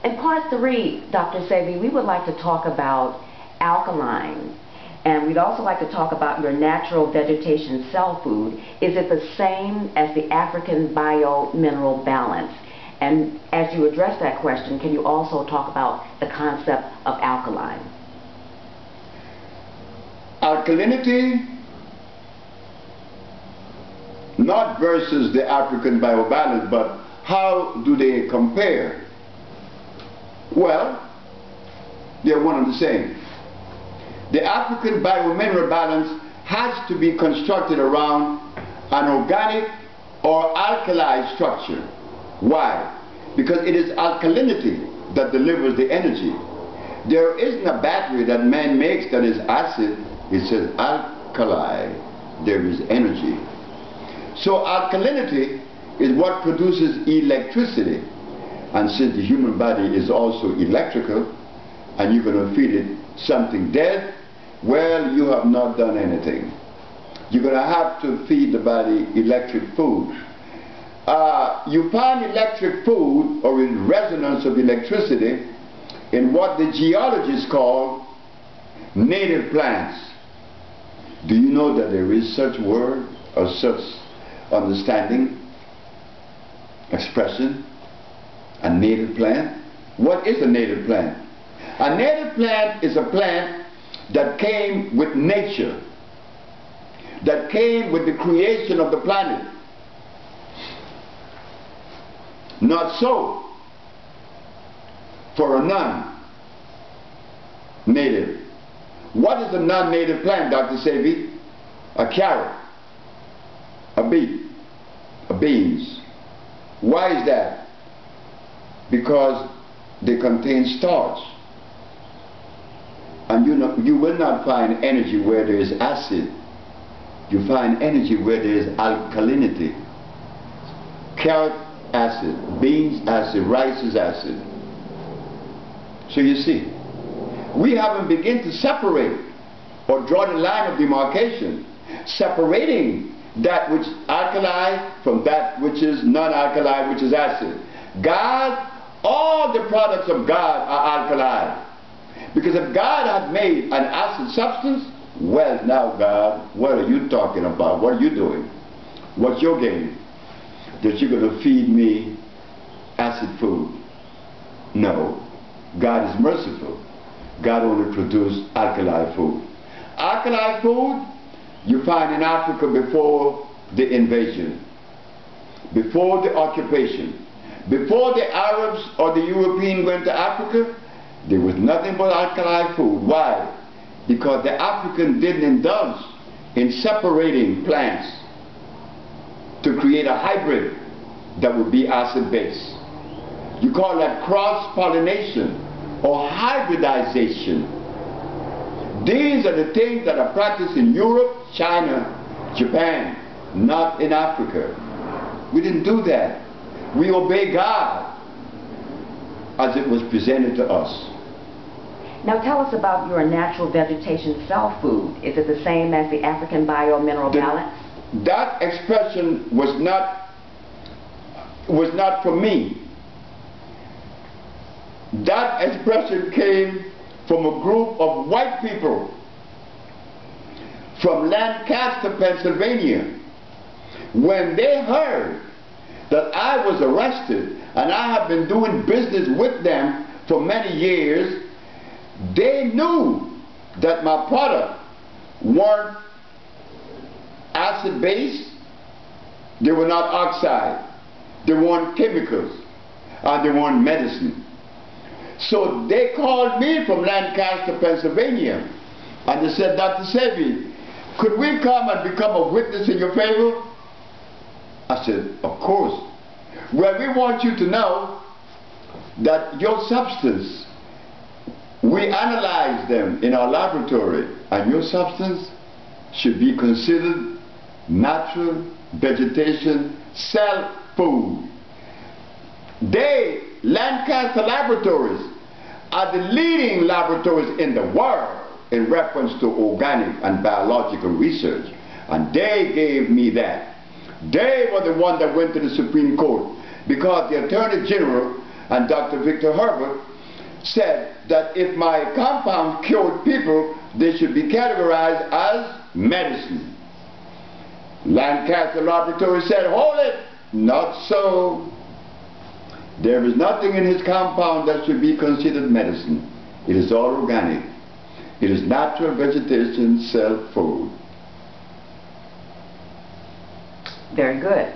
In part 3, Dr. Sebi, we would like to talk about alkaline. And we'd also like to talk about your natural vegetation cell food. Is it the same as the African bio-mineral balance? And as you address that question, can you also talk about the concept of alkaline? Alkalinity, not versus the African biobalance, but how do they compare? Well, they're one and the same. The African biomineral balance has to be constructed around an organic or alkali structure. Why? Because it is alkalinity that delivers the energy. There isn't a battery that man makes that is acid. It says alkali. There is energy. So alkalinity is what produces electricity. And since the human body is also electrical, and you're going to feed it something dead, well, you have not done anything. You're going to have to feed the body electric food. You find electric food, or in resonance of electricity, in what the geologists call native plants. Do you know that there is such word or such understanding, expression, a native plant? What is a native plant? A native plant is a plant that came with nature, that came with the creation of the planet. Not so for a non-native. What is a non-native plant, Dr. Sebi? A carrot, a beet, a beans. Why is that? Because they contain starch. And you will not find energy where there is acid. You find energy where there is alkalinity. Carrot acid, beans acid, rice is acid. So you see, we haven't begun to separate or draw the line of demarcation, separating that which is alkali from that which is non-alkali, which is acid. God, all the products of God are alkali. Because if God had made an acid substance, well, now God, what are you talking about? What are you doing? What's your game? That you're going to feed me acid food? No. God is merciful. God only produced alkali food. Alkali food you find in Africa before the invasion, before the occupation, before the Arabs or the Europeans went to Africa. There was nothing but alkali food. Why? Because the African didn't indulge in separating plants to create a hybrid that would be acid-based. You call that cross-pollination or hybridization. These are the things that are practiced in Europe, China, Japan, not in Africa. We didn't do that. We obey God as it was presented to us. Now tell us about your natural vegetation cell food. Is it the same as the African bio-mineral balance? That expression was not for me. That expression came from a group of white people from Lancaster, Pennsylvania. When they heard that I was arrested and I have been doing business with them for many years, they knew that my product weren't acid-based, they were not oxide, they weren't chemicals, and they weren't medicine. So they called me from Lancaster, Pennsylvania, and they said, Dr. Sebi, could we come and become a witness in your favor? I said, of course. Well, we want you to know that your substance, we analyze them in our laboratory, and your substance should be considered natural vegetation cell food. Lancaster Laboratories are the leading laboratories in the world in reference to organic and biological research, and they gave me that. They were the one that went to the Supreme Court because the Attorney General and Dr. Victor Herbert said that if my compound cured people, they should be categorized as medicine. Lancaster Laboratory said, hold it, not so. There is nothing in his compound that should be considered medicine. It is all organic. It is natural vegetation, cell food. Very good.